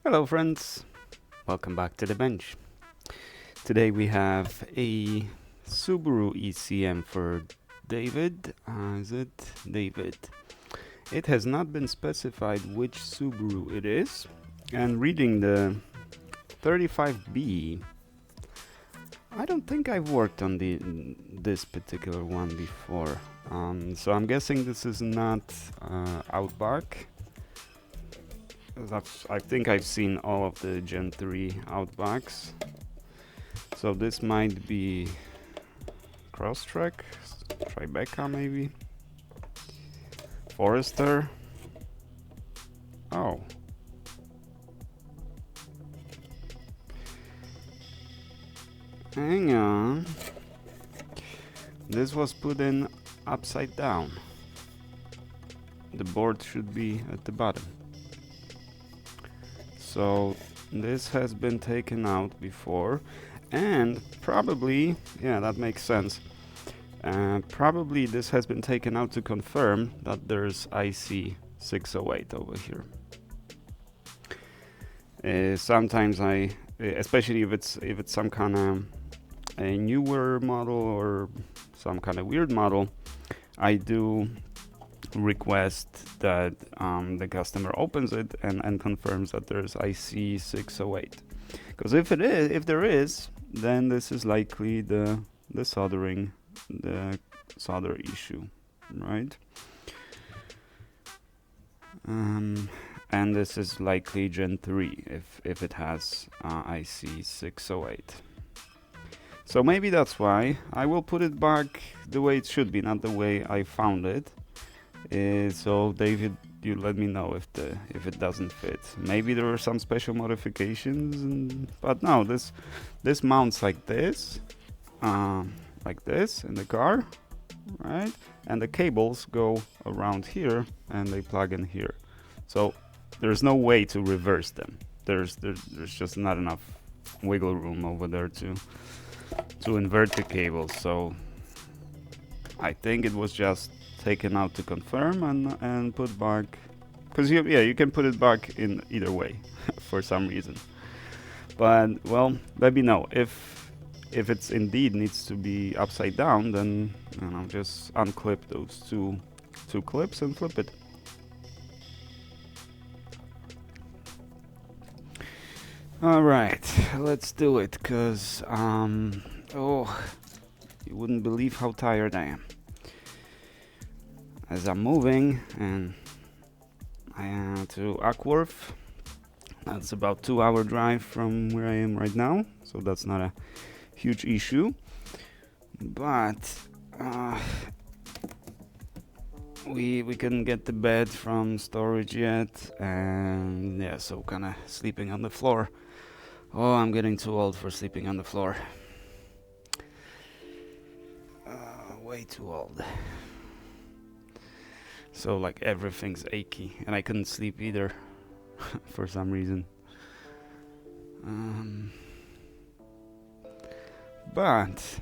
Hello friends, welcome back to the bench. Today we have a Subaru ECM for David. Is it David? It has not been specified which Subaru it is. And reading the 35B, I don't think I've worked on this particular one before. So I'm guessing this is not Outback. I think I've seen all of the Gen 3 Outbacks. So this might be Crosstrek, Tribeca maybe, Forester. Oh. Hang on. This was put in upside down. The board should be at the bottom. So this has been taken out before, and probably, yeah, that makes sense. Probably this has been taken out to confirm that there's IC 608 over here. Sometimes especially if it's some kind of a newer model or some kind of weird model, I do request that the customer opens it and confirms that there's IC 608. Because if there is, then this is likely the solder issue, right? And this is likely Gen 3 if it has IC 608. So maybe that's why. I will put it back the way it should be, not the way I found it. So David, you let me know if it doesn't fit. Maybe there are some special modifications, but no, this mounts like this in the car, right? And the cables go around here and they plug in here. So there's no way to reverse them. There's just not enough wiggle room over there to invert the cables. So I think it was just taken out to confirm and put back, because you can put it back in either way for some reason. But well, let me know if it's indeed needs to be upside down, then just unclip those two clips and flip it. All right, let's do it, because you wouldn't believe how tired I am. As I'm moving, and I am to Ackworth. That's about 2-hour drive from where I am right now, so that's not a huge issue. But we couldn't get the bed from storage yet, and yeah, so kind of sleeping on the floor. Oh, I'm getting too old for sleeping on the floor. Way too old. So like everything's achy, and I couldn't sleep either for some reason. But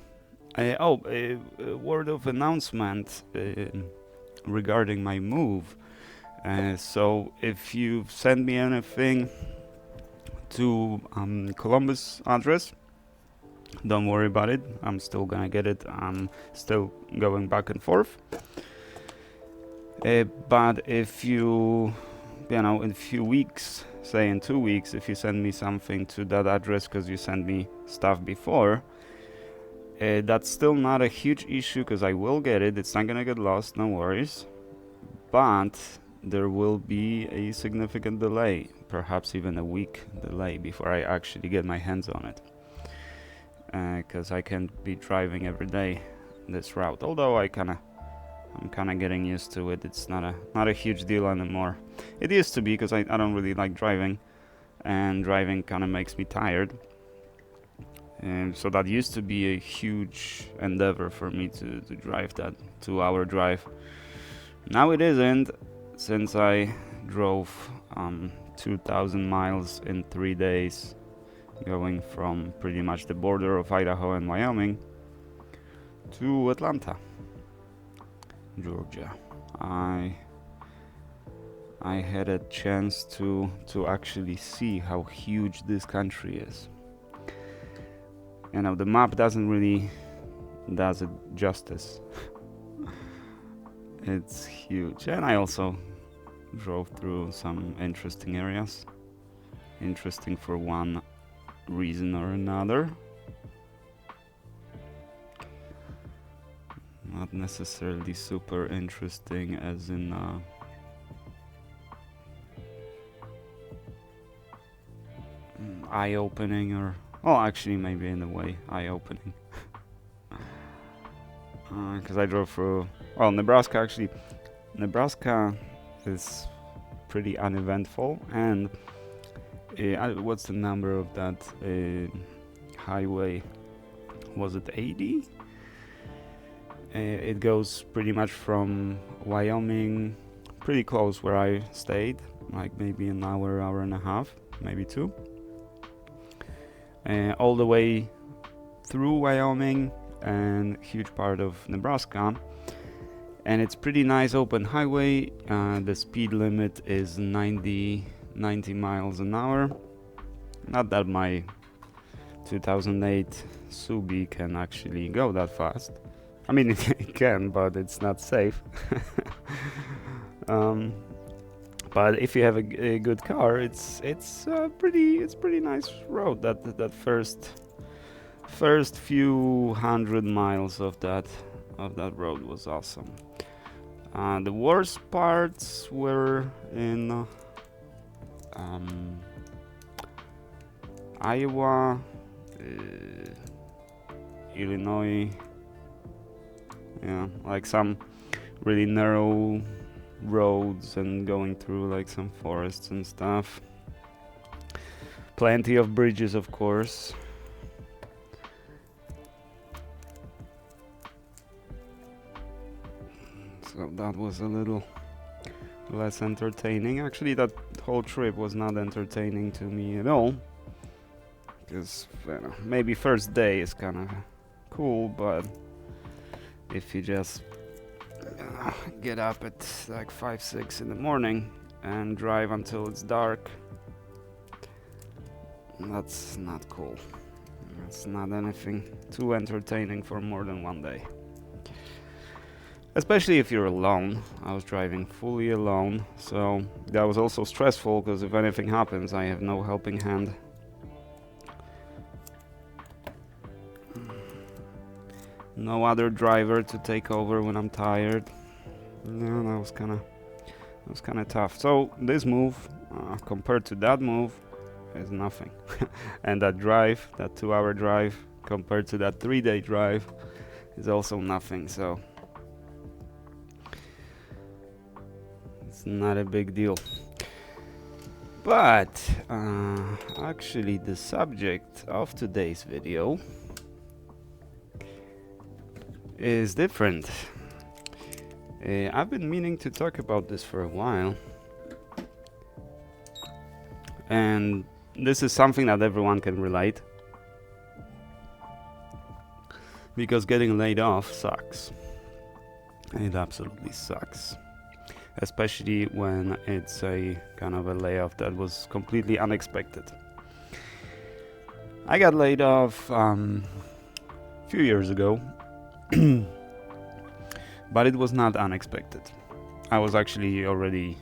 a word of announcement regarding my move. So if you send me anything to Columbus address, don't worry about it. I'm still gonna get it. I'm still going back and forth. But if in a few weeks, say in 2 weeks, if you send me something to that address because you sent me stuff before, that's still not a huge issue because I will get it. It's not gonna get lost, no worries. But there will be a significant delay, perhaps even a week delay before I actually get my hands on it. Because I can't be driving every day this route, although I'm kind of getting used to it. It's not a huge deal anymore. It used to be, because I don't really like driving, and driving kind of makes me tired. And so that used to be a huge endeavor for me to drive that 2-hour drive. Now it isn't, since I drove 2,000 miles in 3 days, going from pretty much the border of Idaho and Wyoming to Atlanta, Georgia. I had a chance to actually see how huge this country is. You know, the map doesn't really does it justice. It's huge, and I also drove through some interesting areas. Interesting for one reason or another. Not necessarily super interesting as in eye-opening, or actually maybe in a way eye-opening. Because I drove through Nebraska. Actually, Nebraska is pretty uneventful, and what's the number of that highway? Was it 80? It goes pretty much from Wyoming, pretty close where I stayed, like maybe an hour and a half, maybe 2, all the way through Wyoming and huge part of Nebraska. And it's pretty nice open highway. The speed limit is 90 miles an hour. Not that my 2008 Subi can actually go that fast. I mean, it can, but it's not safe. But if you have a good car, it's pretty nice road. That first few hundred miles of that road was awesome. The worst parts were in Iowa, Illinois. Yeah, like some really narrow roads and going through like some forests and stuff. Plenty of bridges, of course. So that was a little less entertaining. Actually, that whole trip was not entertaining to me at all. Because maybe first day is kind of cool, but if you just get up at like 5-6 in the morning and drive until it's dark, that's not cool. That's not anything too entertaining for more than one day. Especially if you're alone. I was driving fully alone, so that was also stressful because if anything happens, I have no helping hand. No other driver to take over when I'm tired. Yeah, that was kind of tough. So this move, compared to that move, is nothing. And that drive, that 2-hour drive, compared to that 3-day drive, is also nothing. So it's not a big deal. But actually, the subject of today's video is different. I've been meaning to talk about this for a while, and this is something that everyone can relate, because getting laid off sucks. It absolutely sucks, especially when it's a kind of a layoff that was completely unexpected. I got laid off a few years ago. But it was not unexpected. I was actually already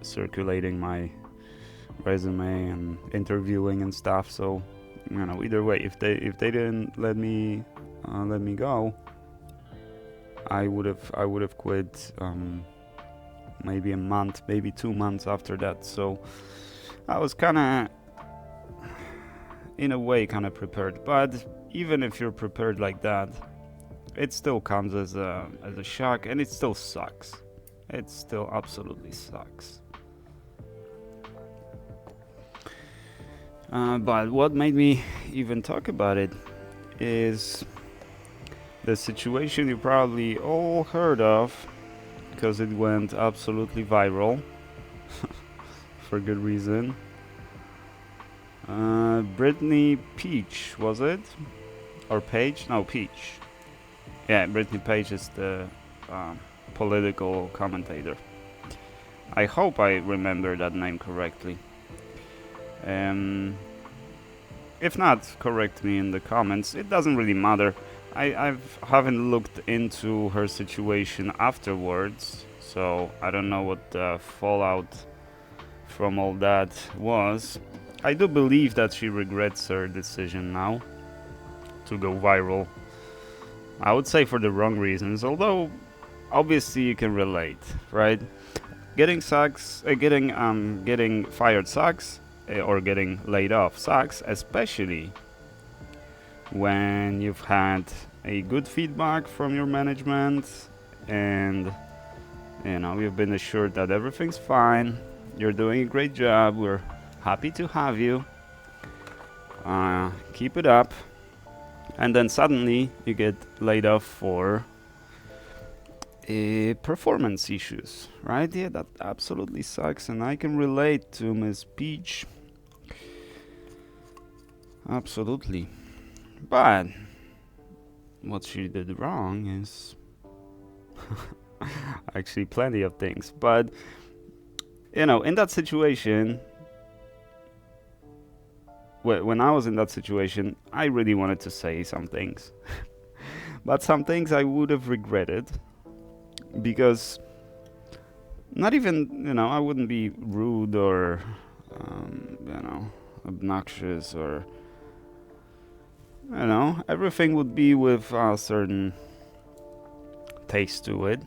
circulating my resume and interviewing and stuff, so either way, if they didn't let me go, I would have quit maybe a month, maybe 2 months after that. So I was in a way prepared. But even if you're prepared like that, it still comes as a shock, and it still sucks. It still absolutely sucks. But what made me even talk about it is the situation you probably all heard of, because it went absolutely viral for good reason. Brittany Peach, was it? Or Page? No, Peach. Yeah, Brittany Page is the political commentator I hope I remember that name correctly. If not, correct me in the comments. It doesn't really matter. I haven't looked into her situation afterwards, so I don't know what the fallout from all that was. I do believe that she regrets her decision now to go viral. I would say for the wrong reasons, although obviously you can relate, right? Getting fired sucks, or getting laid off sucks, especially when you've had a good feedback from your management and you've been assured that everything's fine, you're doing a great job, we're happy to have you, keep it up, and then suddenly you get laid off for performance issues, right? Yeah, that absolutely sucks, and I can relate to Miss Peach. Absolutely. But what she did wrong is actually plenty of things. But, in that situation, when I was in that situation, I really wanted to say some things. But some things I would have regretted, because not even, I wouldn't be rude or, obnoxious or, everything would be with a certain taste to it,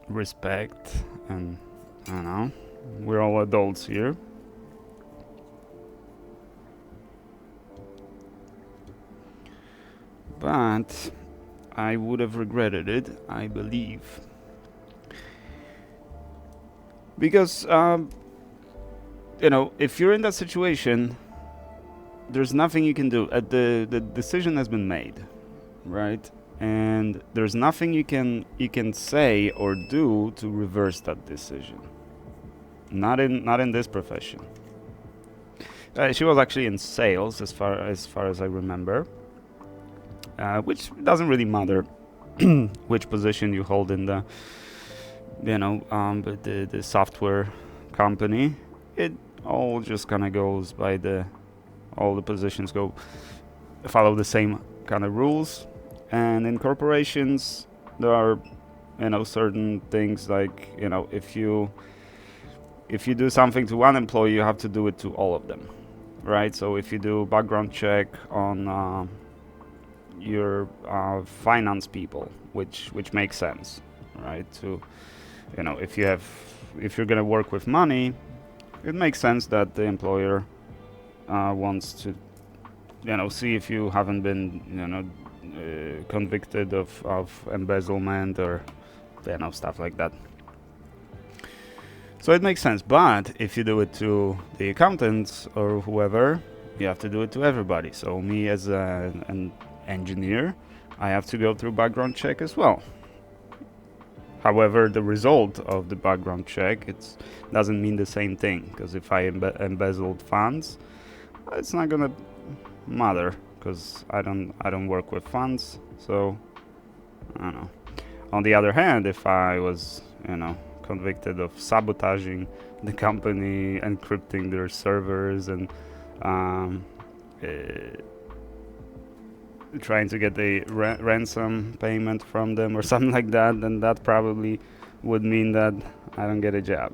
respect, and, we're all adults here. But I would have regretted it, I believe. Because, if you're in that situation, there's nothing you can do. The decision has been made, right? And there's nothing you can say or do to reverse that decision. Not in this profession. She was actually in sales, as far as I remember. Which doesn't really matter which position you hold in the the software company. It all just kind of goes by all the positions follow the same kind of rules, and in corporations there are certain things like if you do something to one employee, you have to do it to all of them, right? So if you do background check on your finance people, which makes sense, right? To if you're gonna work with money, it makes sense that the employer wants to see if you haven't been convicted of embezzlement or stuff like that. So it makes sense. But if you do it to the accountants or whoever, you have to do it to everybody. So me as an engineer, I have to go through background check as well. However, the result of the background check, it doesn't mean the same thing, because if I embezzled funds, it's not gonna matter, because I don't work with funds. So I don't know. On the other hand, if I was convicted of sabotaging the company, encrypting their servers, and trying to get a ransom payment from them or something like that, then that probably would mean that I don't get a job.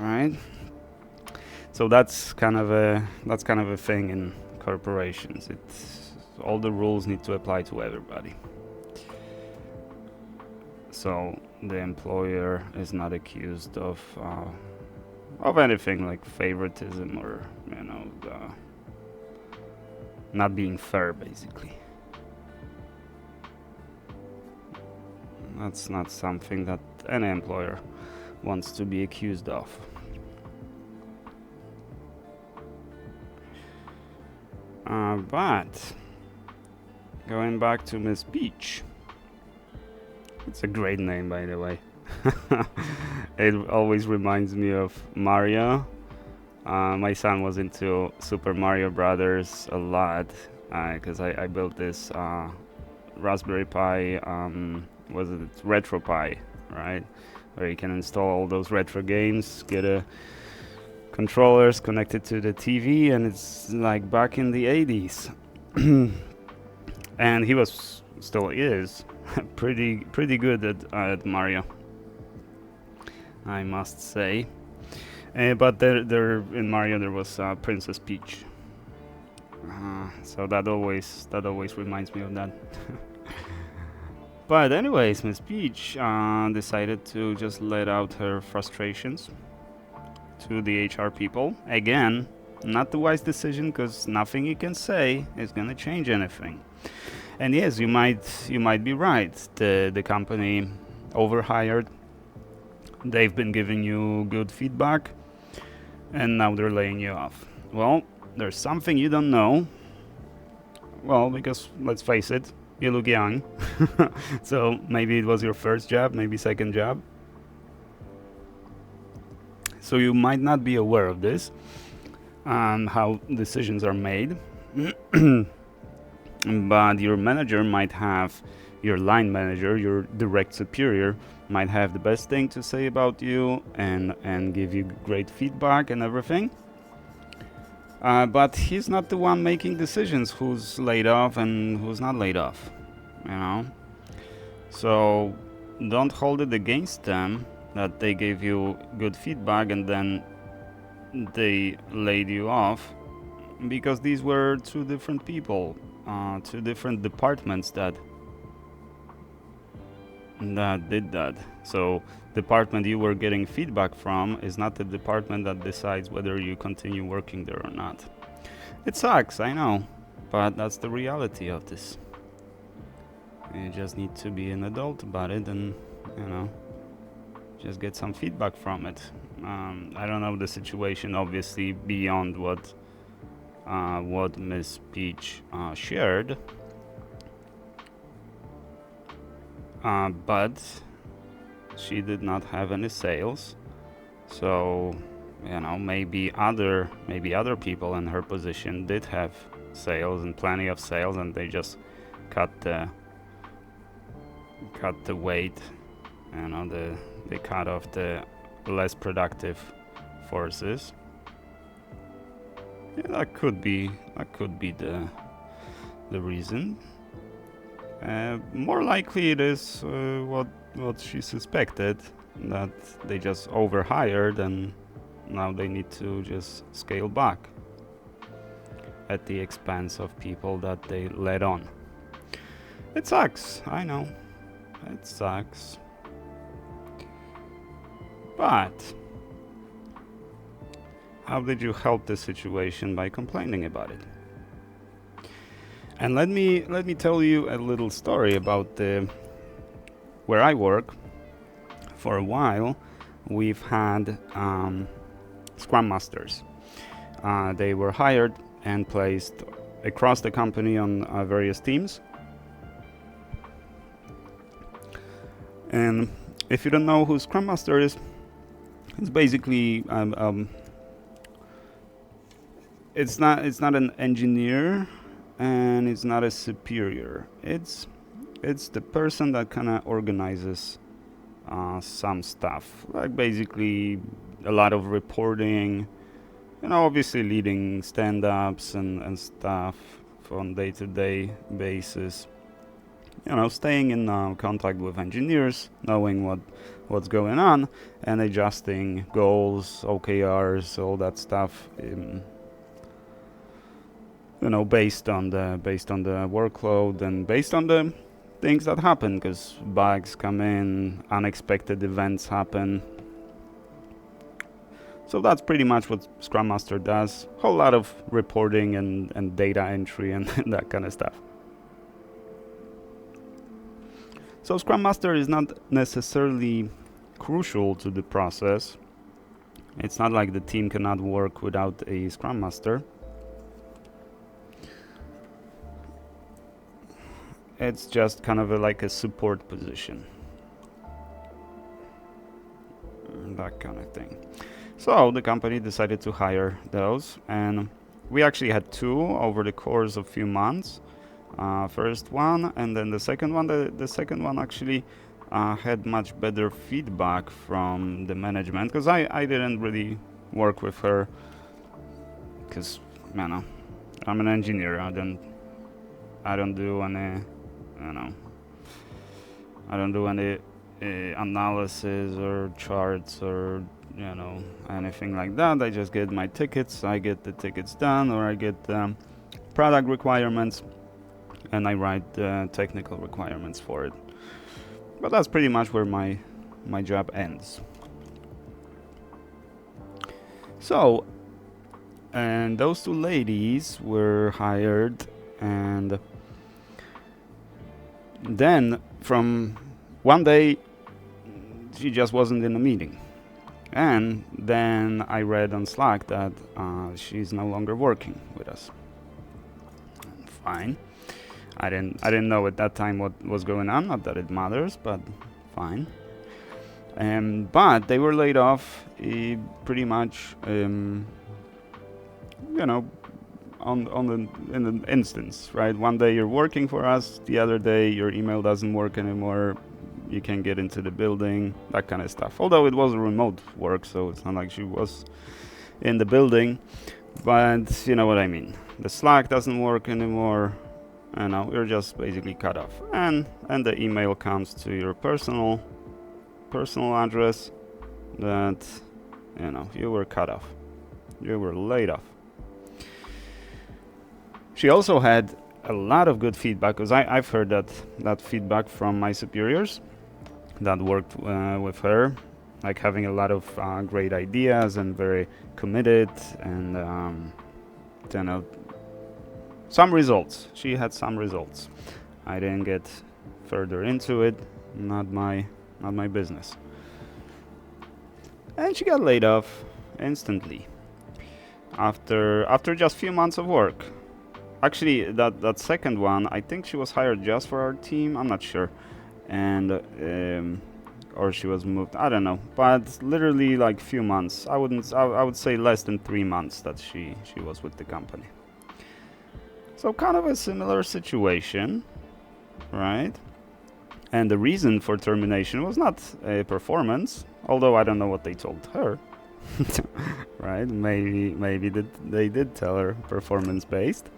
Right? So that's kind of a thing in corporations. All the rules need to apply to everybody. So the employer is not accused of anything like favoritism or not being fair, basically. That's not something that any employer wants to be accused of. But going back to Miss Peach, it's a great name, by the way. It always reminds me of Mario. My son was into Super Mario Brothers a lot, because I built this Raspberry Pi, was it RetroPie, right? Where you can install all those retro games, get a controllers connected to the TV, and it's like back in the 80s. And he was, still is, pretty good at Mario, I must say. But there in Mario there was Princess Peach. So that always reminds me of that. But anyways, Miss Peach decided to just let out her frustrations to the HR people. Again, not the wise decision, because nothing you can say is gonna change anything. And yes, you might be right. The company overhired. They've been giving you good feedback, and now they're laying you off. Well, there's something you don't know. Well, because let's face it, you look young. So maybe it was your first job, maybe second job. So you might not be aware of this, how decisions are made. But your manager might have, your line manager, your direct superior, might have the best thing to say about you and give you great feedback and everything. But he's not the one making decisions who's laid off and who's not laid off, you know? So don't hold it against them that they gave you good feedback and then they laid you off, because these were two different people, two different departments that did that. So department you were getting feedback from is not the department that decides whether you continue working there or not. It sucks, I know, but that's the reality of this. You just need to be an adult about it and, you know, just get some feedback from it. I don't know the situation obviously beyond what Miss Peach shared, but she did not have any sales, so you know, maybe other people in her position did have sales and plenty of sales, and they just cut the weight, you know, they cut off the less productive forces. Yeah, that could be the reason. More likely it is what she suspected, that they just overhired and now they need to just scale back at the expense of people that they let on. It sucks, I know, it sucks. But how did you help the situation? By complaining about it. And let me tell you a little story about where I work. For a while, we've had Scrum Masters. They were hired and placed across the company on various teams. And if you don't know who Scrum Master is, it's basically it's not an engineer. And it's not a superior. It's the person that kind of organizes some stuff, like basically a lot of reporting, you know, obviously leading stand-ups and stuff on day-to-day basis. You know, staying in contact with engineers, knowing what's going on, and adjusting goals, OKRs, all that stuff. You know, based on the workload and based on the things that happen, because bugs come in, unexpected events happen. So that's pretty much what Scrum Master does. Whole lot of reporting and data entry and that kind of stuff. So Scrum Master is not necessarily crucial to the process. It's not like the team cannot work without a Scrum Master. It's just kind of like a support position, that kind of thing. So the company decided to hire those, and we actually had two over the course of few months. first one, and then the second one. The second one actually had much better feedback from the management, because I didn't really work with her, because I'm an engineer. I don't do any, I don't do any analysis or charts or anything like that. I just get my tickets. I get the tickets done, or I get product requirements, and I write the technical requirements for it. But that's pretty much where my job ends. So, and those two ladies were hired, and then from one day she just wasn't in a meeting, and then I read on Slack that she's no longer working with us. Fine. I didn't know at that time what was going on. Not that it matters, but fine. But they were laid off pretty much, in an instance, right? One day you're working for us, the other day your email doesn't work anymore. You can't get into the building, that kind of stuff. Although it was a remote work, so it's not like she was in the building. But you know what I mean. The Slack doesn't work anymore. You're just basically cut off, and the email comes to your personal address that you were cut off, you were laid off. She also had a lot of good feedback, because I've heard that feedback from my superiors that worked with her, like having a lot of great ideas and very committed, and some results. She had some results. I didn't get further into it. Not my business. And she got laid off instantly after just a few months of work. Actually, that second one, I think she was hired just for our team. I'm not sure, and or she was moved. I don't know. But literally like few months. I would say less than 3 months that she was with the company. So kind of a similar situation, right? And the reason for termination was not performance, although I don't know what they told her, right? Maybe they did tell her performance-based.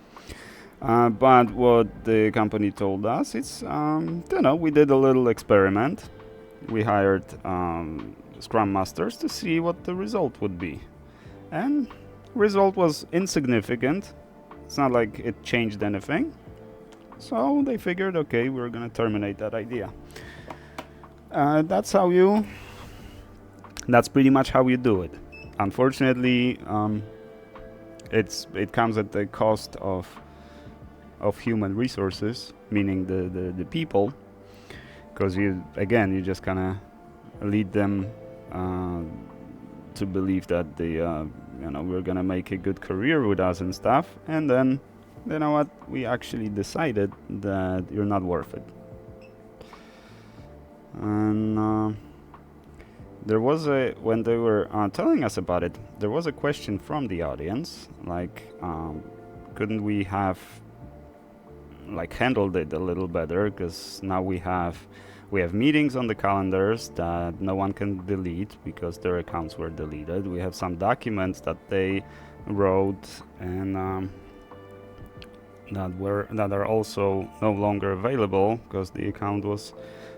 But what the company told us, it's, we did a little experiment. We hired Scrum Masters to see what the result would be. And result was insignificant. It's not like it changed anything. So they figured, okay, we're going to terminate that idea. That's pretty much how you do it. Unfortunately, it comes at the cost of human resources, meaning the people, because you just kind of lead them to believe that we're gonna make a good career with us and stuff, and then you know what, we actually decided that you're not worth it. And there was when they were telling us about it, there was a question from the audience, like couldn't we have handled it a little better, because now we have meetings on the calendars that no one can delete because their accounts were deleted. We have some documents that they wrote and that are also no longer available because the account was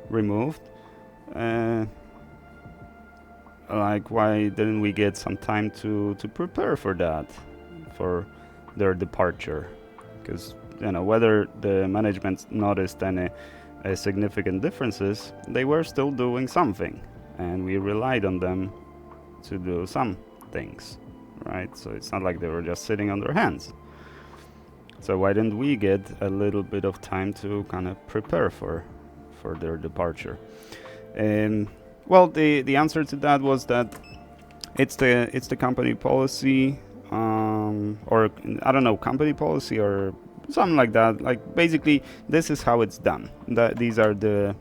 removed. Why didn't we get some time to prepare for that, for their departure? Because whether the management noticed any significant differences, they were still doing something, and we relied on them to do some things, right? So it's not like they were just sitting on their hands. So why didn't we get a little bit of time to kind of prepare for their departure? Well, the answer to that was that it's the company policy, or I don't know, company policy or something like that. Like basically, this is how it's done. These are the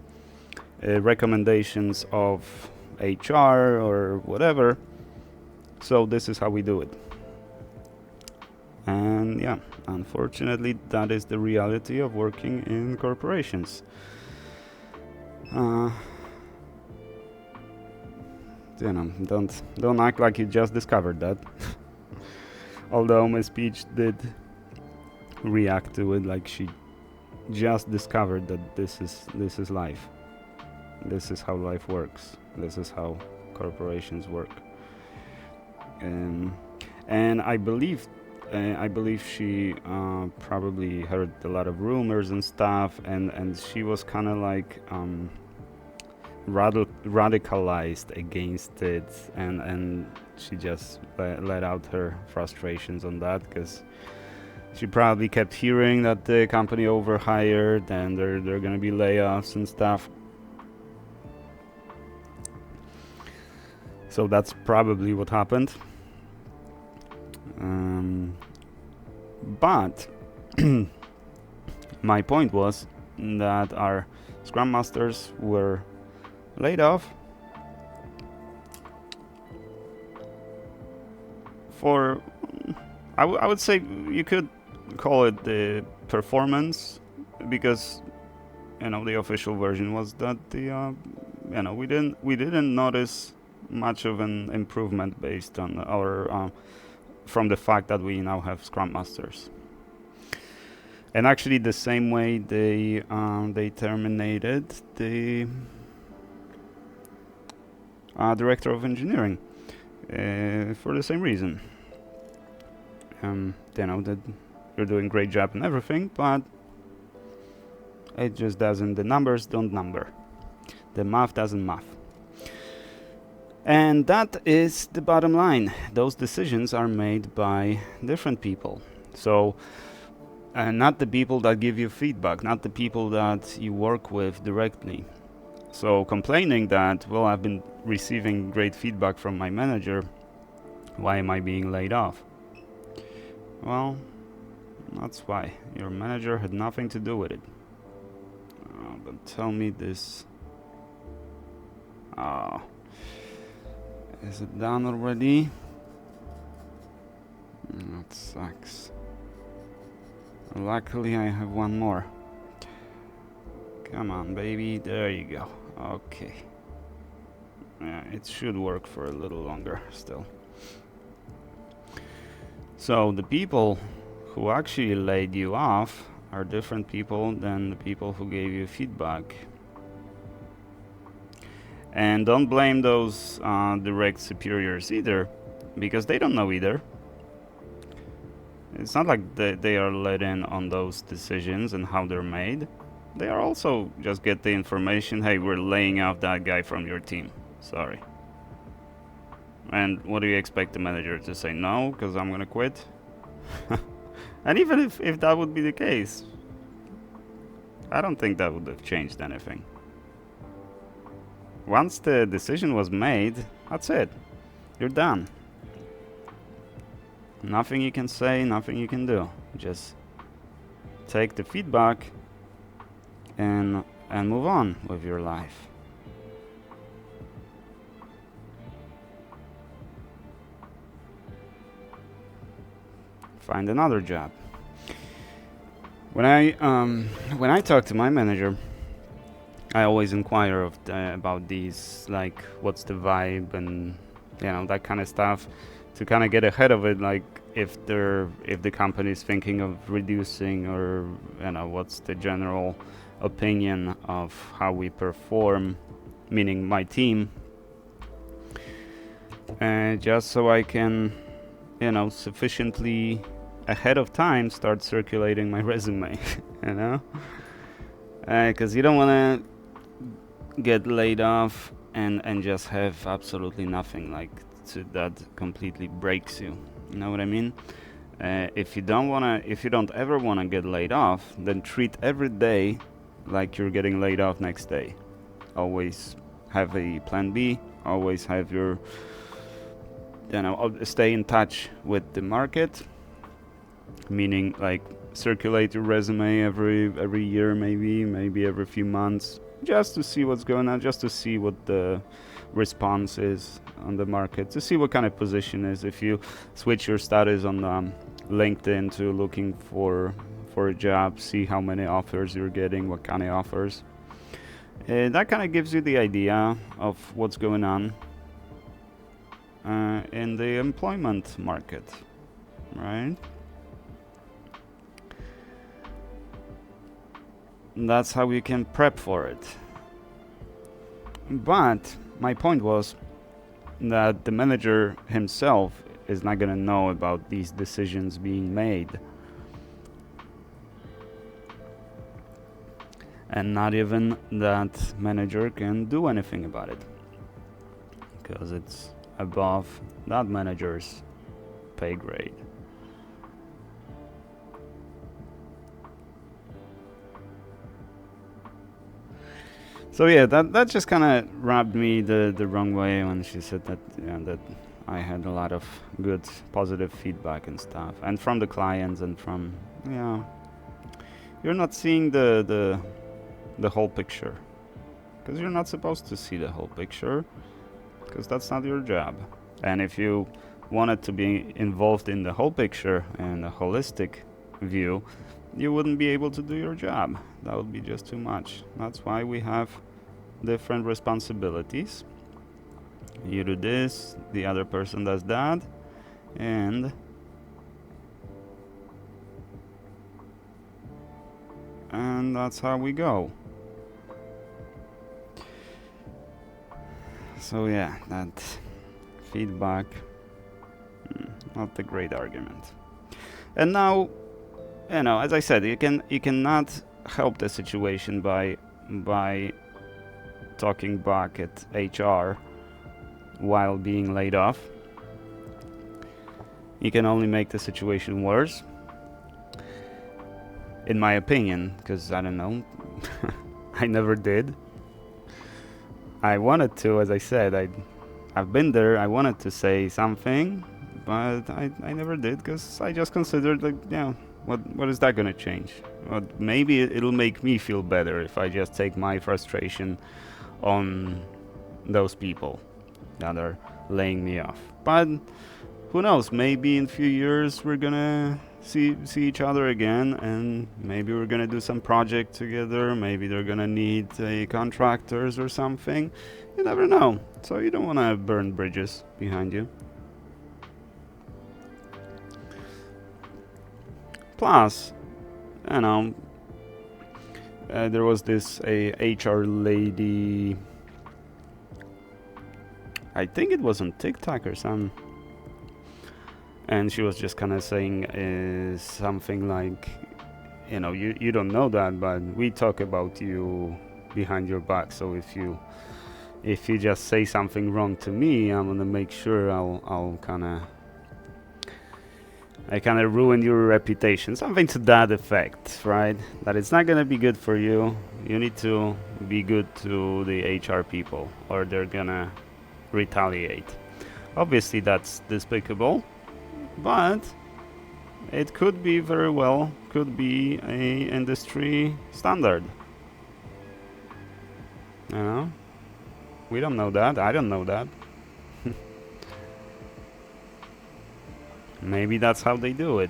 recommendations of HR or whatever. So this is how we do it. And yeah, unfortunately, that is the reality of working in corporations. Don't act like you just discovered that. Although my speech did react to it like she just discovered that this is life. This is how life works. This is how corporations work. And I believe she probably heard a lot of rumors and stuff, and she was kind of like radicalized against it, and she just let out her frustrations on that, because she probably kept hearing that the company overhired and there are gonna be layoffs and stuff. So that's probably what happened. But my point was that our Scrum Masters were laid off for, I would say you could call it the performance, because the official version was that we didn't notice much of an improvement based on our from the fact that we now have Scrum Masters. And actually, the same way they terminated the director of engineering for the same reason. That you're doing a great job and everything, but it just doesn't. The numbers don't number. The math doesn't math. And that is the bottom line. Those decisions are made by different people. So, not the people that give you feedback, not the people that you work with directly. So complaining that, well, I've been receiving great feedback from my manager, why am I being laid off? Well, that's why. Your manager had nothing to do with it. But tell me this. Is it done already? That sucks. Luckily, I have one more. Come on, baby. There you go. Okay. Yeah, it should work for a little longer still. So the people who actually laid you off are different people than the people who gave you feedback. And don't blame those direct superiors either, because they don't know either. It's not like they are let in on those decisions and how they're made. They are also just get the information, hey, we're laying off that guy from your team. Sorry. And what do you expect the manager to say? No, because I'm gonna quit? And even if that would be the case, I don't think that would have changed anything. Once the decision was made, that's it. You're done. Nothing you can say, nothing you can do. Just take the feedback and move on with your life. Find another job. When I talk to my manager, I always inquire about these, like, what's the vibe and that kind of stuff, to kind of get ahead of it, like if the company is thinking of reducing, or what's the general opinion of how we perform, meaning my team, just so I can sufficiently ahead of time start circulating my resume. Because you don't want to get laid off and just have absolutely nothing, like that completely breaks you. You know what I mean? If you don't ever want to get laid off, then treat every day like you're getting laid off next day. Always have a plan B. Always have your stay in touch with the market, meaning like circulate your resume every year, maybe every few months, just to see what's going on, just to see what the response is on the market, to see what kind of position is. If you switch your status on LinkedIn to looking for a job, see how many offers you're getting, what kind of offers. That kind of gives you the idea of what's going on in the employment market, right? That's how you can prep for it. But my point was that the manager himself is not going to know about these decisions being made. And not even that manager can do anything about it, because it's above that manager's pay grade. So yeah, that just kind of rubbed me the wrong way when she said that that I had a lot of good positive feedback and stuff, and from the clients and from you're not seeing the whole picture, because you're not supposed to see the whole picture, because that's not your job. And if you wanted to be involved in the whole picture and a holistic view, you wouldn't be able to do your job. That would be just too much. That's why we have different responsibilities. You do this, the other person does that, and that's how we go. So yeah, that feedback, not a great argument. And now, as I said, you cannot help the situation by talking back at HR while being laid off. You can only make the situation worse, in my opinion, because I don't know, I never did. I wanted to, as I said, I've been there. I wanted to say something, but I never did, because I just considered, like, what is that gonna change? Well, maybe it'll make me feel better if I just take my frustration on those people that are laying me off. But who knows? Maybe in a few years we're gonna see each other again, and maybe we're gonna do some project together. Maybe they're gonna need contractors or something. You never know. So you don't want to burn bridges behind you. Plus, there was this HR lady, I think it was on TikTok or some, and she was just kind of saying something like, you don't know that, but we talk about you behind your back. So if you just say something wrong to me, I'm gonna make sure I'll kind of ruin your reputation, something to that effect, right? That it's not gonna be good for you. You need to be good to the HR people, or they're gonna retaliate. Obviously, that's despicable, but it could be very well could be a industry standard. We don't know that. I don't know that. Maybe that's how they do it.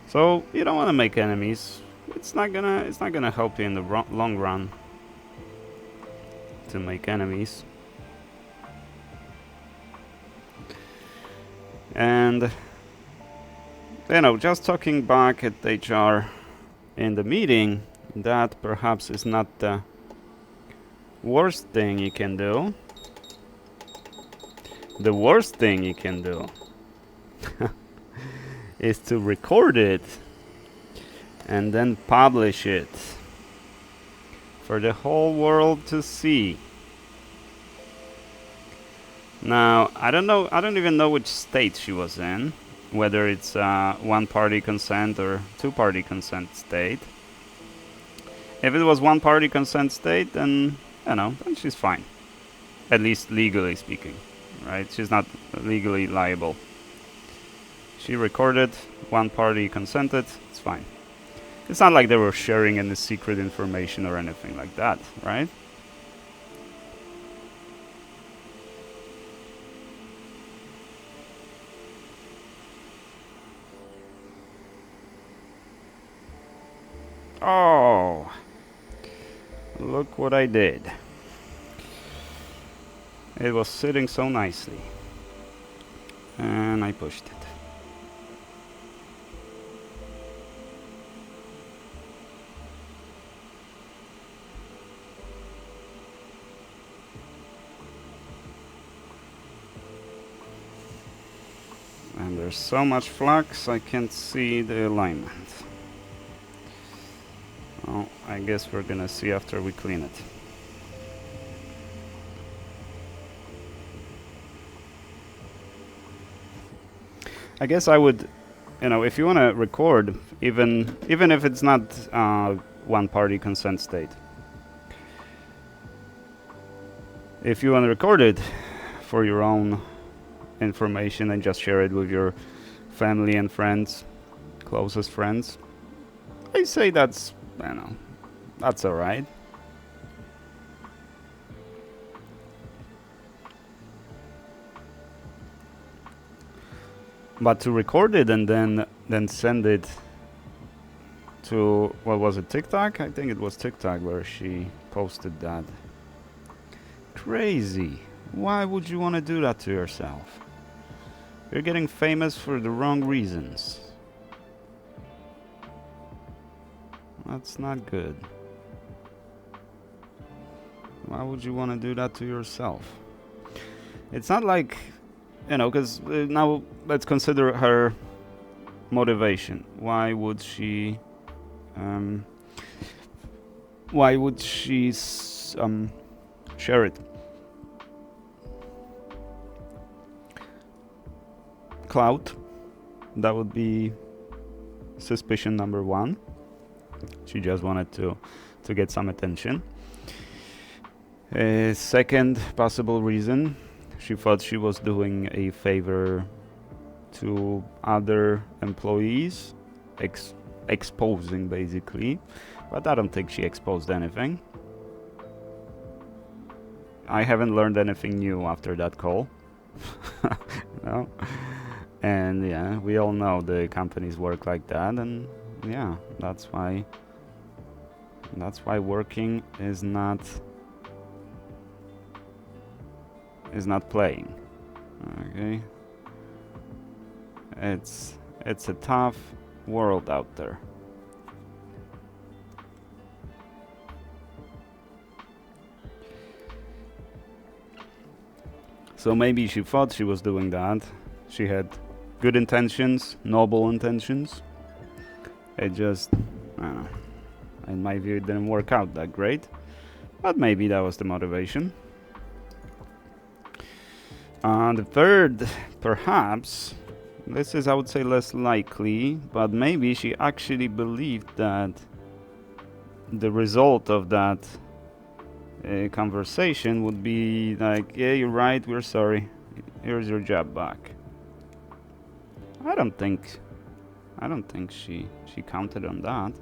So you don't want to make enemies. It's not gonna help you in the long run to make enemies. And just talking back at HR in the meeting, that perhaps is not the worst thing you can do. The worst thing you can do is to record it and then publish it for the whole world to see. Now, I don't even know which state she was in, whether it's one-party consent or two-party consent state. If it was one-party consent state, then then she's fine, at least legally speaking, right? She's not legally liable. She recorded, one party consented, it's fine. It's not like they were sharing any secret information or anything like that, right? Oh, look what I did. It was sitting so nicely. And I pushed it. And there's so much flux I can't see the alignment. Well, I guess we're gonna see after we clean it. I guess I would, if you want to record, even if it's not one-party consent state, if you want to record it for your own information and just share it with your family and friends, closest friends, I say that's, that's alright. But to record it and then send it to, what was it, TikTok? I think it was TikTok where she posted that. Crazy. Why would you want to do that to yourself? You're getting famous for the wrong reasons. That's not good. Why would you want to do that to yourself? It's not like, because now let's consider her motivation. Why would she share it? Clout. That would be suspicion number one. She just wanted to get some attention. Second possible reason, she thought she was doing a favor to other employees, exposing basically, but I don't think she exposed anything. I haven't learned anything new after that call. No? And yeah, we all know the companies work like that, and yeah, that's why working is not playing. Okay, it's a tough world out there. So maybe she thought she was doing that. She had good intentions, noble intentions. It just, I don't know, in my view, it didn't work out that great. But maybe that was the motivation. The third, perhaps, this is, I would say, less likely, but maybe she actually believed that the result of that conversation would be like, yeah, you're right, we're sorry, here's your job back. I don't think she counted on that.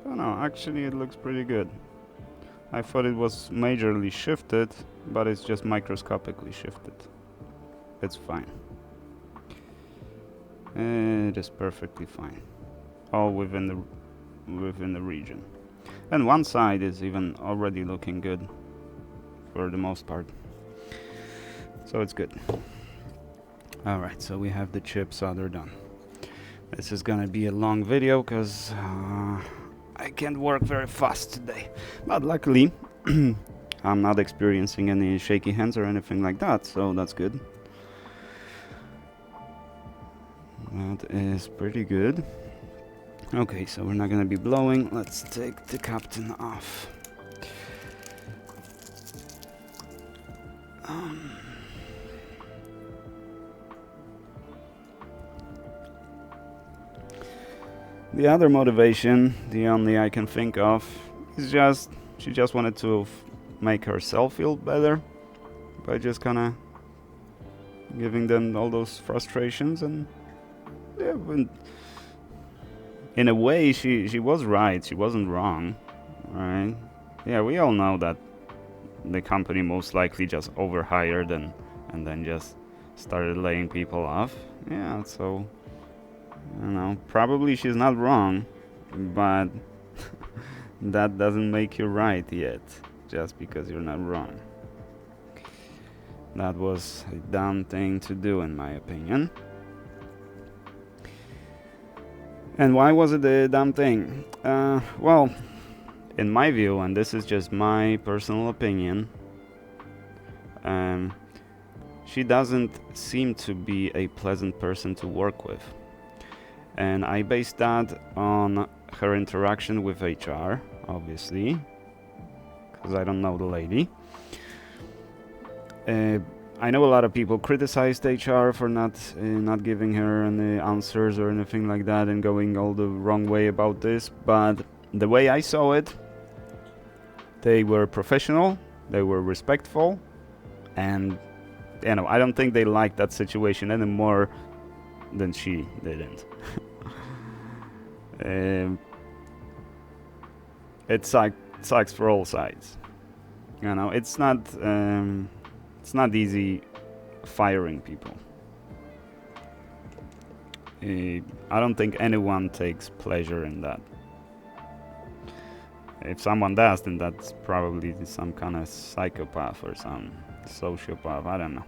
Oh no, actually it looks pretty good. I thought it was majorly shifted, but it's just microscopically shifted. It's fine. It is perfectly fine. All within the region. And one side is even already looking good for the most part. So it's good. Alright, so we have the chip soldered done. This is gonna be a long video because I can't work very fast today. But luckily, I'm not experiencing any shaky hands or anything like that, so that's good. That is pretty good. Okay, so we're not gonna be blowing. Let's take the captain off. The other motivation, the only I can think of, is just she just wanted to make herself feel better by just kind of giving them all those frustrations. And yeah, in a way she was right, she wasn't wrong, right? Yeah, we all know that the company most likely just overhired and then just started laying people off. Yeah, so probably she's not wrong, but that doesn't make you right yet, just because you're not wrong. That was a dumb thing to do, in my opinion. And why was it a dumb thing? Well, in my view, and this is just my personal opinion, she doesn't seem to be a pleasant person to work with. And I base that on her interaction with HR, obviously, because I don't know the lady. I know a lot of people criticized HR for not giving her any answers or anything like that and going all the wrong way about this, but the way I saw it, they were professional, they were respectful, and I don't think they liked that situation any more than she didn't. It sucks for all sides. It's not easy firing people. I don't think anyone takes pleasure in that. If someone does, then that's probably some kind of psychopath or some sociopath, I don't know.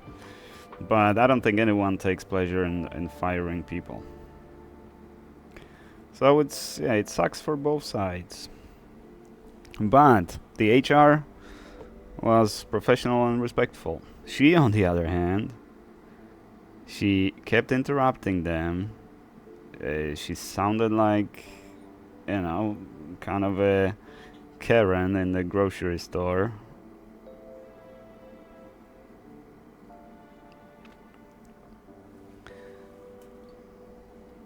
But I don't think anyone takes pleasure in firing people. So it sucks for both sides. But the HR was professional and respectful. She, on the other hand, she kept interrupting them. She sounded like, kind of a Karen in the grocery store.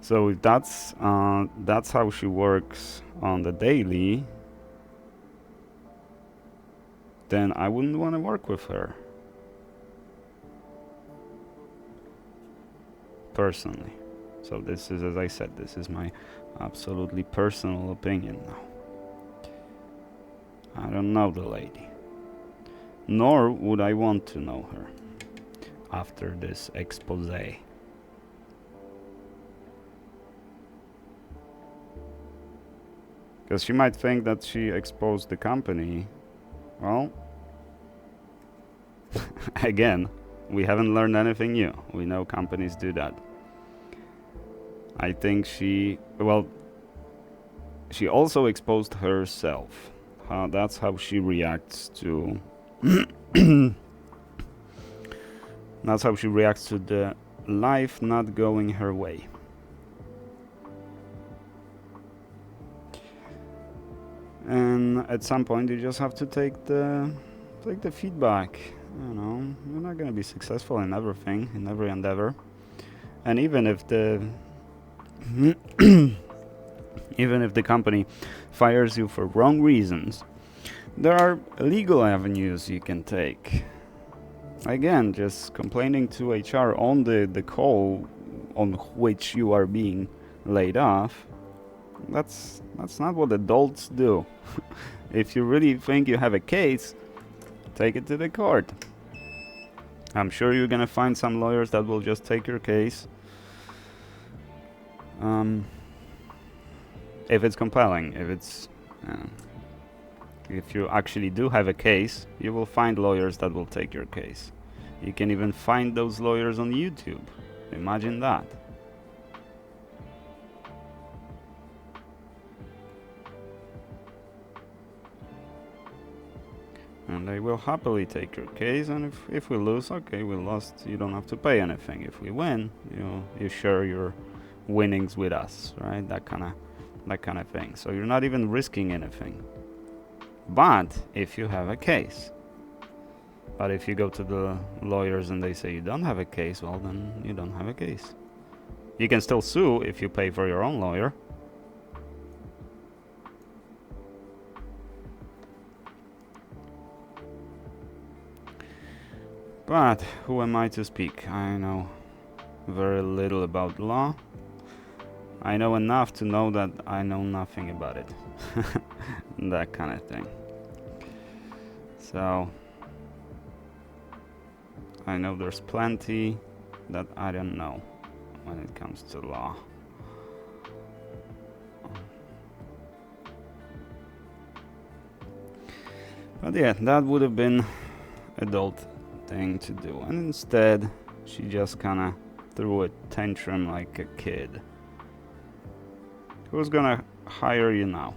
So if that's how she works on the daily, then I wouldn't want to work with her. Personally. So this is, as I said, this is my absolutely personal opinion now. I don't know the lady. Nor would I want to know her after this expose. Because she might think that she exposed the company. Well, again, we haven't learned anything new. We know companies do that. I think she also exposed herself. That's how she reacts to that's how she reacts to the life not going her way. And at some point you just have to take the feedback. You're not gonna be successful in everything, in every endeavor. And even if the company fires you for wrong reasons, there are legal avenues you can take. Again, just complaining to HR on the call on which you are being laid off, that's not what adults do. If you really think you have a case, take it to the court. I'm sure you're gonna find some lawyers that will just take your case. If it's compelling, if you actually do have a case, you will find lawyers that will take your case. You can even find those lawyers on YouTube. Imagine that. And they will happily take your case, and if we lose, okay, we lost, you don't have to pay anything. If we win, you share your winnings with us, right? That kind of thing. So you're not even risking anything. But if you have a case, but if you go to the lawyers and they say you don't have a case, well, then you don't have a case. You can still sue if you pay for your own lawyer. But who am I to speak? I know very little about law. I know enough to know that I know nothing about it. That kind of thing. So, I know there's plenty that I don't know when it comes to law. But yeah, that would have been adult thing to do, and instead she just kinda threw a tantrum like a kid. Who's gonna hire you now?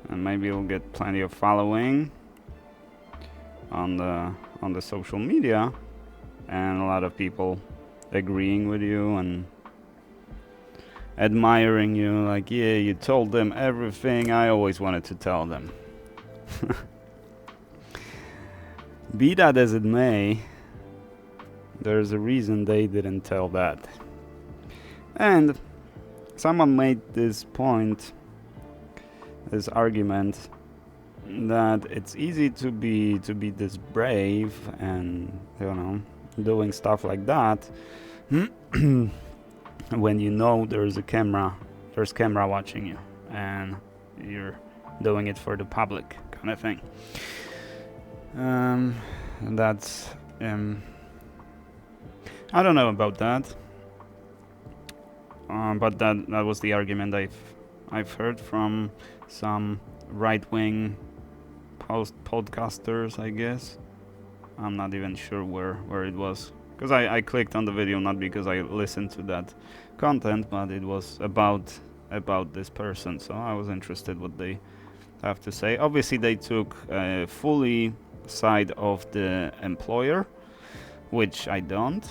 And maybe you'll get plenty of following on the social media, and a lot of people agreeing with you and admiring you, like, yeah, you told them everything I always wanted to tell them. Be that as it may, there's a reason they didn't tell that. And someone made this point, this argument, that it's easy to be this brave and, you know, doing stuff like that when you know there's camera watching you and you're doing it for the public, kind of thing. That's I don't know about that, but that was the argument I've heard from some right-wing podcasters, I guess. I'm not even sure where it was, because I clicked on the video not because I listened to that content, but it was about this person, so I was interested what they have to say. Obviously they took fully side of the employer, which I don't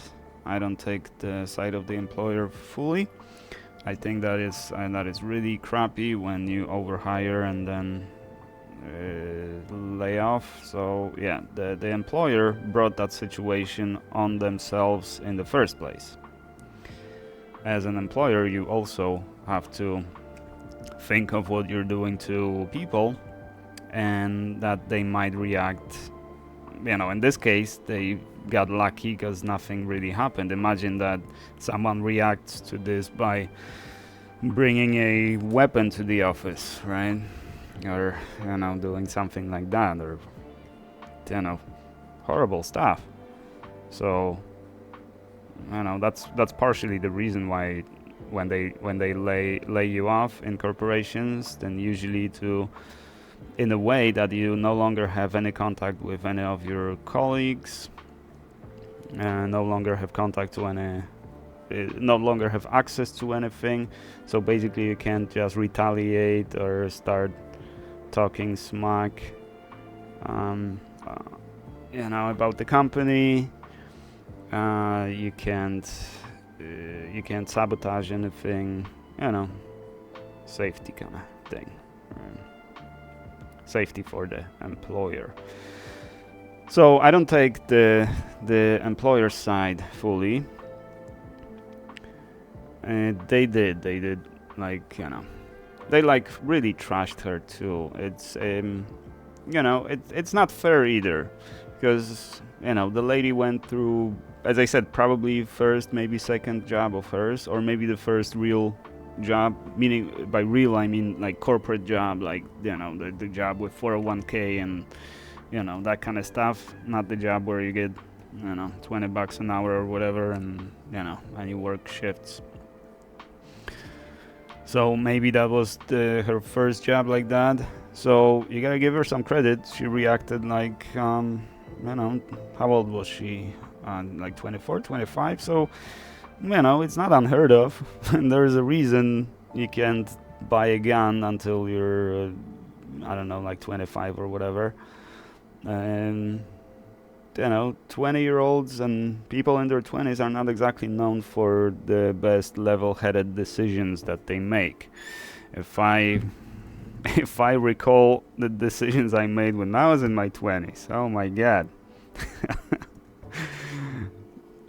take the side of the employer fully. I think that is really crappy when you overhire and then lay off. So yeah, the employer brought that situation on themselves in the first place. As an employer, you also have to think of what you're doing to people and that they might react. You know, in this case, they got lucky because nothing really happened. Imagine that someone reacts to this by bringing a weapon to the office, right? Or, you know, doing something like that, or, you know, horrible stuff. So, you know, that's partially the reason why when they lay you off in corporations, then usually in a way that you no longer have any contact with any of your colleagues, no longer have contact to any, no longer have access to anything. So basically you can't just retaliate or start talking smack, you know, about the company. You can't sabotage anything, you know, safety kind of thing. Safety for the employer. So I don't take the employer side fully. They did, like, you know, they like really trashed her too. It's you know, it's not fair either, because, you know, the lady went through, as I said, probably first, maybe second job of hers, or maybe the first real job, meaning by real I mean like corporate job, like, you know, the job with 401k and, you know, that kind of stuff, not the job where you get, you know, $20 an hour or whatever, and, you know, and you work shifts. So maybe that was her first job like that. So you gotta give her some credit. She reacted like, you know, how old was she? Like 24, 25. So, you know, it's not unheard of. And there's a reason you can't buy a gun until you're, I don't know, like 25 or whatever. And, you know, 20-year-olds and people in their 20s are not exactly known for the best level-headed decisions that they make. If I recall the decisions I made when I was in my 20s, oh my god.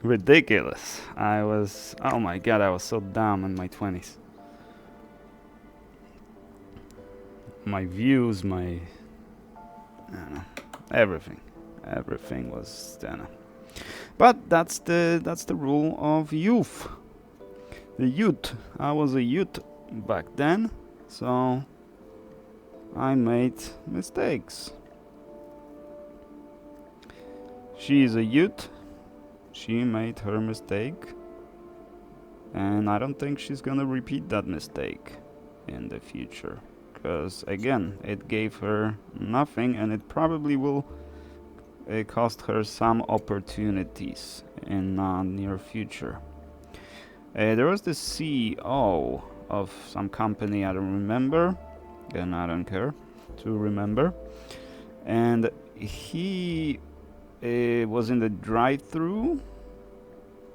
Ridiculous. Oh my god, I was so dumb in my 20s. My views, I don't know, everything was, I don't know. But that's the rule of youth. The youth. I was a youth back then, so I made mistakes. She is a youth. She made her mistake. And I don't think she's gonna repeat that mistake in the future. Because again, it gave her nothing, and it probably will cost her some opportunities in near future. There was the CEO of some company, I don't remember, and I don't care to remember, and he was in the drive-through,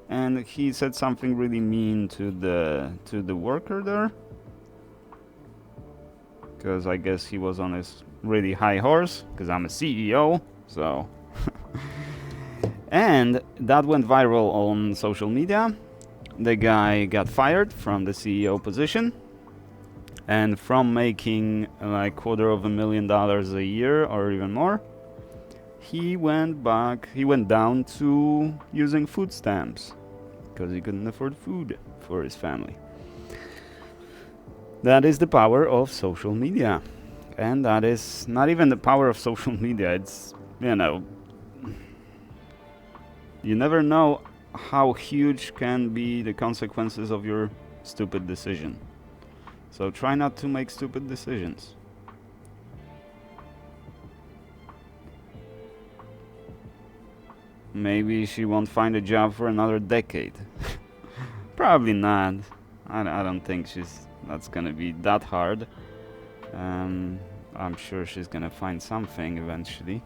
and he said something really mean to the worker there, because I guess he was on his really high horse, because I'm a CEO, so and that went viral on social media. The guy got fired from the CEO position, and from making like $250,000 a year or even more, he went down to using food stamps because he couldn't afford food for his family. That is the power of social media. And that is not even the power of social media, it's, you never know how huge can be the consequences of your stupid decision. So try not to make stupid decisions. Maybe she won't find a job for another decade. Probably not. I don't think that's gonna be that hard. I'm sure she's gonna find something eventually.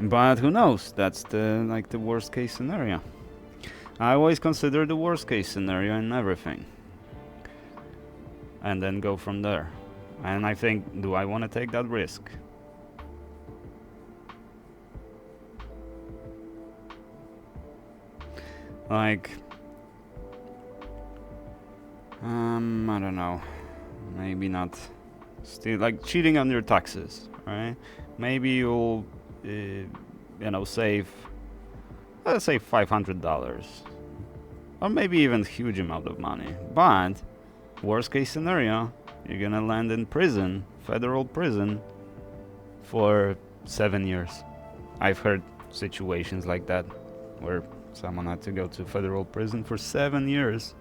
But who knows? That's the worst case scenario. I always consider the worst case scenario in everything. And then go from there. And I think, do I want to take that risk? Like, I don't know. Maybe not. Still, like cheating on your taxes, right? Maybe you'll, save, let's say $500, or maybe even huge amount of money. But worst case scenario, you're gonna land in prison, federal prison, for 7 years. I've heard situations like that where someone had to go to federal prison for 7 years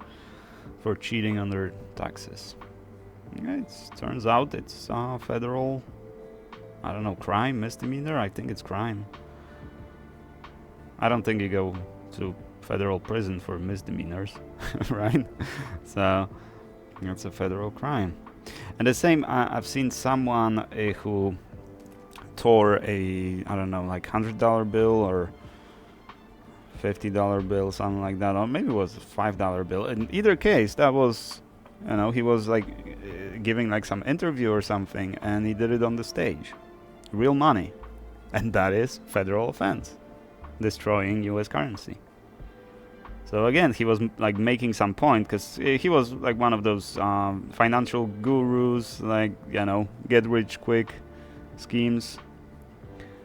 for cheating on their taxes. It turns out it's federal, I don't know, crime, misdemeanor. I think it's crime. I don't think you go to federal prison for misdemeanors, right? So it's a federal crime. And the same, I've seen someone who tore a, I don't know, like $100 bill or $50 bill, something like that, or maybe it was a $5 bill. In either case, that was, he was like giving like some interview or something, and he did it on the stage. Real money. And that is federal offense, destroying US currency. So again, he was like making some point, because he was like one of those financial gurus, like, get rich quick schemes.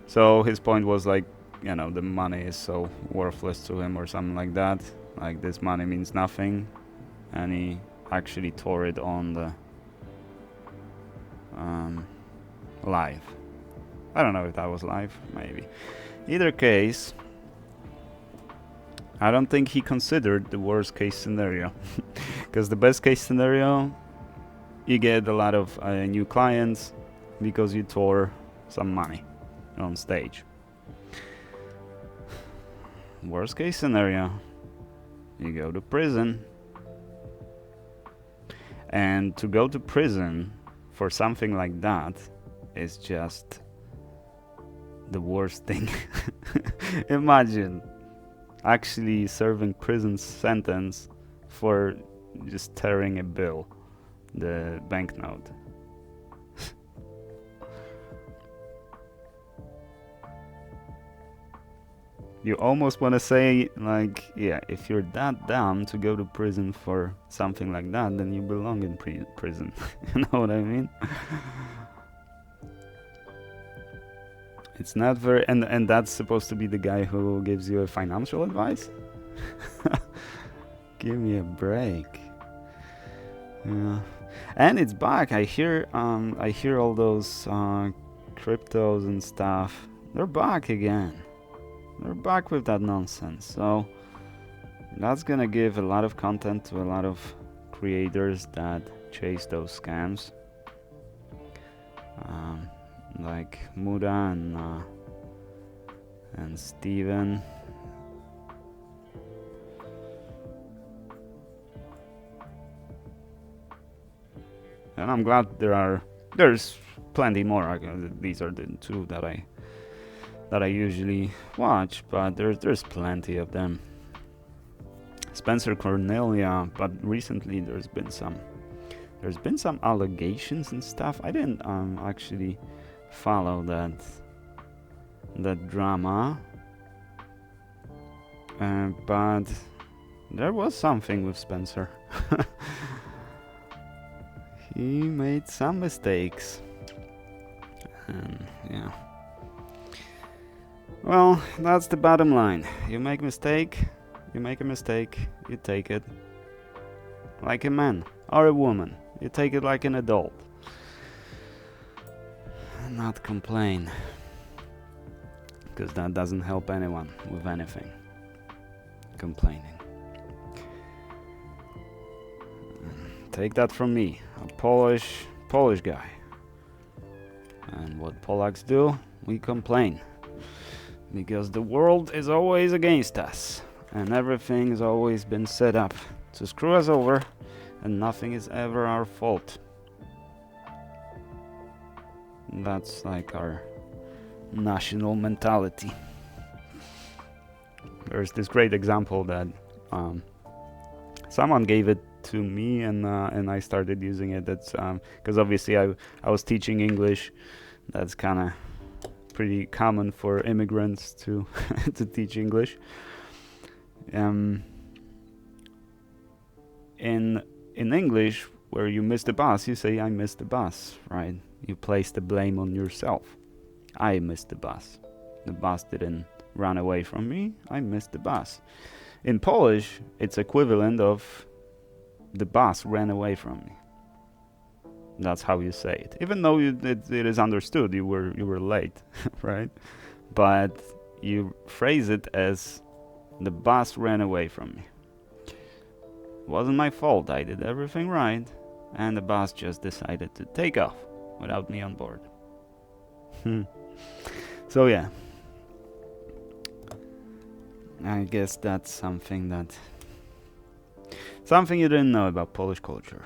So his point was like, the money is so worthless to him or something like that. Like, this money means nothing. And he actually tore it on the live. I don't know if that was live, maybe. Either case, I don't think he considered the worst case scenario. Because the best case scenario, you get a lot of new clients because you tore some money on stage. Worst case scenario, you go to prison. And to go to prison for something like that is just the worst thing. Imagine actually serving prison sentence for just tearing a bill, the banknote. You almost want to say, like, yeah, if you're that dumb to go to prison for something like that, then you belong in prison. You know what I mean? It's not very... And that's supposed to be the guy who gives you a financial advice? Give me a break. Yeah. And it's back. I hear all those cryptos and stuff. They're back again. They're back with that nonsense. So that's gonna give a lot of content to a lot of creators that chase those scams, like Muda and Steven. And I'm glad there's plenty more. These are the two that I usually watch, but there's plenty of them. Spencer Cornelia, but recently there's been some allegations and stuff. I didn't actually follow that drama, but there was something with Spencer. He made some mistakes, and yeah. Well, that's the bottom line. You make a mistake, you take it like a man or a woman. You take it like an adult. And not complain, because that doesn't help anyone with anything. Complaining. Take that from me, a Polish guy. And what Polacks do, we complain. Because the world is always against us. And everything has always been set up to screw us over. And nothing is ever our fault. That's like our national mentality. There's this great example that someone gave it to me, and I started using it. That's because obviously I was teaching English. That's kind of pretty common for immigrants to to teach English. In English, where you miss the bus, you say I missed the bus, right? You place the blame on yourself. I missed the bus. The bus didn't run away from me. I missed the bus. In Polish, it's equivalent of the bus ran away from me. That's how you say it. Even though it is understood, you were late, right? But you phrase it as the bus ran away from me. It wasn't my fault. I did everything right, and the bus just decided to take off without me on board. So yeah, I guess that's something you didn't know about Polish culture.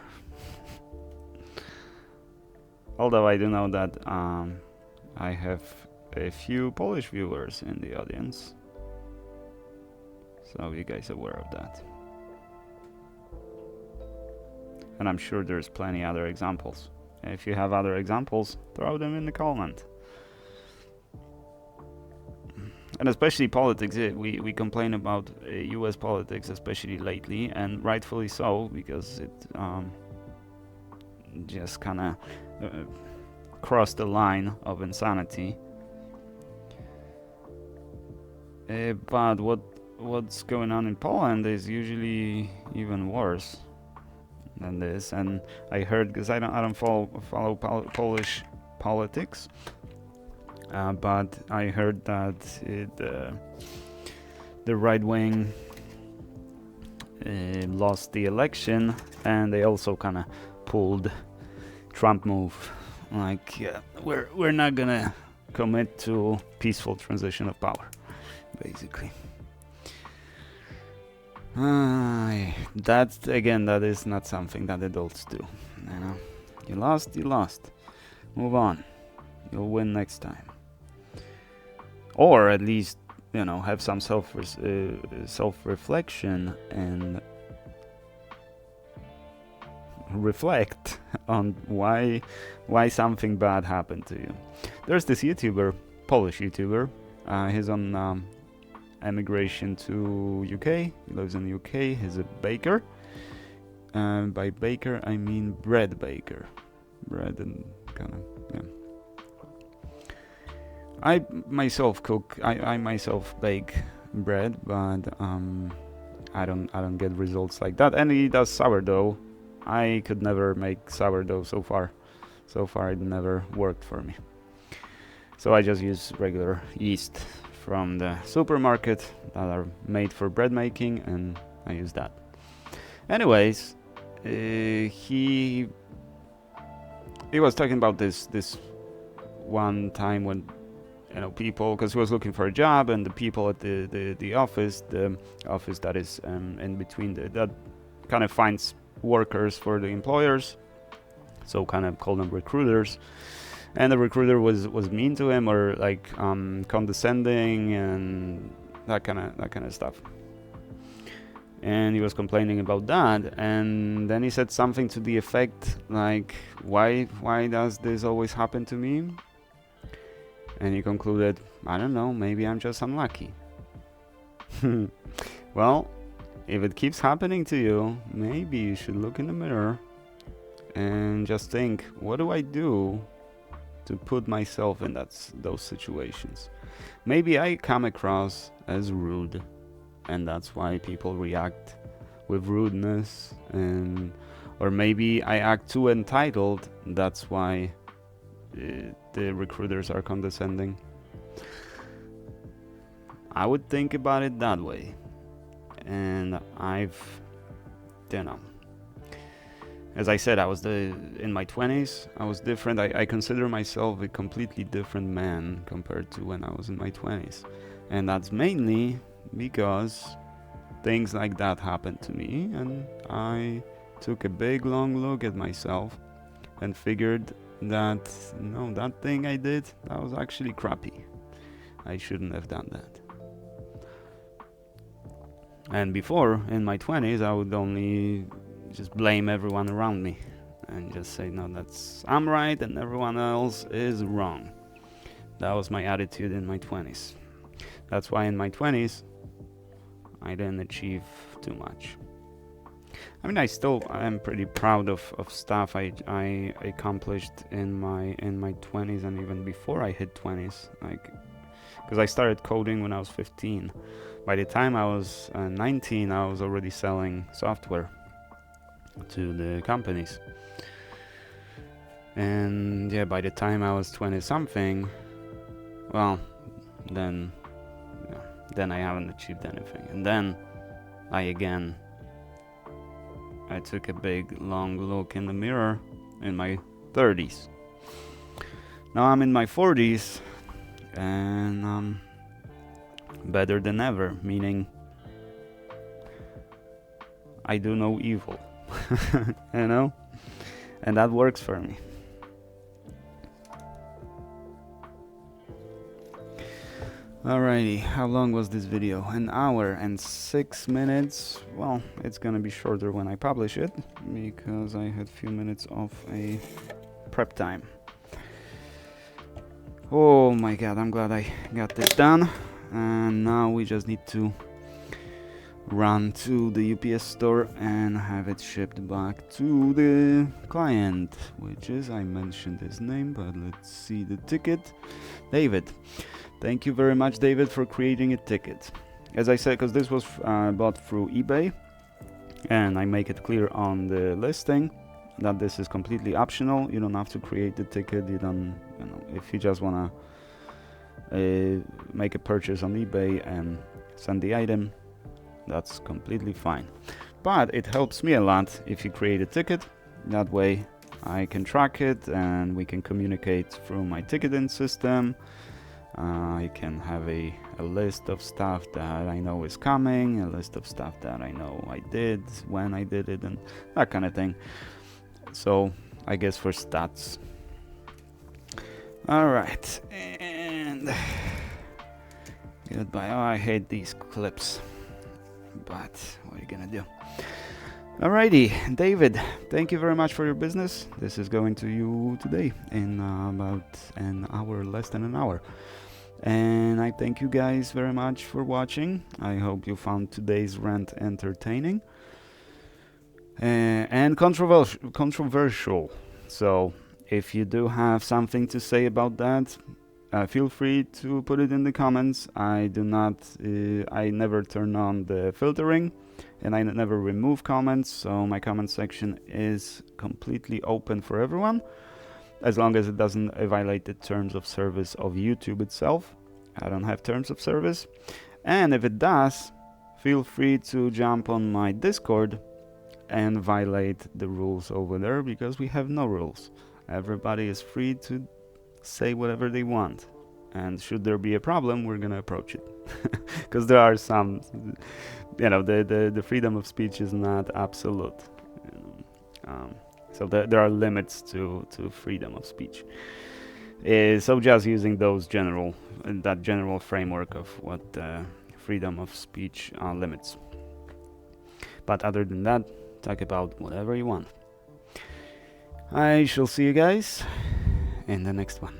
Although I do know that I have a few Polish viewers in the audience, so you guys are aware of that. And I'm sure there's plenty other examples. If you have other examples, throw them in the comment. And especially politics, we complain about US politics, especially lately, and rightfully so, because it just kind of crossed the line of insanity. But what's going on in Poland is usually even worse than this. And I heard, because I don't follow Polish politics. But I heard that the right wing lost the election, and they also kind of pulled Trump move, like we're not gonna commit to peaceful transition of power, basically. That is not something that adults do. You lost. Move on. You'll win next time. Or at least, have some self-reflection and reflect on why something bad happened to you. There's this Polish YouTuber. He's on emigration to UK. He lives in the UK. He's a baker. By baker, I mean bread baker. Bread and kind of, yeah. I myself cook. I myself bake bread, but I don't get results like that. And he does sourdough, I could never make sourdough so far. So far it never worked for me. So I just use regular yeast from the supermarket that are made for bread making, and I use that. Anyways, he was talking about this one time when, you know, people, because he was looking for a job, and the people at the office that is in between that kind of finds workers for the employers, so kind of call them recruiters. And the recruiter was mean to him, or like condescending and that kind of stuff. And he was complaining about that, and then he said something to the effect like, why does this always happen to me? And he concluded, I don't know, maybe I'm just unlucky. Well, if it keeps happening to you, maybe you should look in the mirror and just think, what do I do to put myself in those situations? Maybe I come across as rude, and that's why people react with rudeness, or maybe I act too entitled, that's why the recruiters are condescending. I would think about it that way, and as I said, I was in my 20s. I was different. I consider myself a completely different man compared to when I was in my 20s. And that's mainly because things like that happened to me, and I took a big long look at myself and figured that, no, that thing I did, that was actually crappy. I shouldn't have done that. And before, in my 20s, I would only just blame everyone around me and just say, no, I'm right and everyone else is wrong. That was my attitude in my 20s. That's why in my 20s I didn't achieve too much. I mean, I am pretty proud of stuff I accomplished in my 20s, and even before I hit 20s, like, because I started coding when I was 15. By the time I was 19, I was already selling software to the companies. And yeah, by the time I was 20 something, well, then I haven't achieved anything. And then I took a big long look in the mirror in my 30s. Now I'm in my 40s, and I'm better than ever, meaning I do no evil. You know, and that works for me. Alrighty, how long was this video? 1 hour and 6 minutes. Well, it's gonna be shorter when I publish it, because I had few minutes of a prep time. Oh my god, I'm glad I got this done. And now we just need to run to the UPS store and have it shipped back to the client, which is, I mentioned his name, but let's see the ticket. David. Thank you very much, David, for creating a ticket. As I said, because this was bought through eBay, and I make it clear on the listing that this is completely optional. You don't have to create the ticket. You don't, if you just wanna make a purchase on eBay and send the item, that's completely fine. But it helps me a lot if you create a ticket. That way I can track it and we can communicate through my ticketing system. I can have a list of stuff that I know is coming, a list of stuff that I know I did, when I did it, and that kind of thing. So I guess for stats. Alright, and goodbye. Oh, I hate these clips, but what are you gonna do? Alrighty, David, thank you very much for your business. This is going to you today in about an hour, less than an hour. And I thank you guys very much for watching. I hope you found today's rant entertaining and controversial. So if you do have something to say about that, feel free to put it in the comments. I do not, I never turn on the filtering, and I never remove comments, so my comment section is completely open for everyone, as long as it doesn't violate the terms of service of YouTube itself. I don't have terms of service, and if it does, feel free to jump on my Discord and violate the rules over there, because we have no rules. Everybody is free to say whatever they want, and should there be a problem, we're gonna approach it. Because there are some, the freedom of speech is not absolute, so there are limits to freedom of speech. So just using that general framework of what freedom of speech limits. But other than that, talk about whatever you want. I shall see you guys in the next one.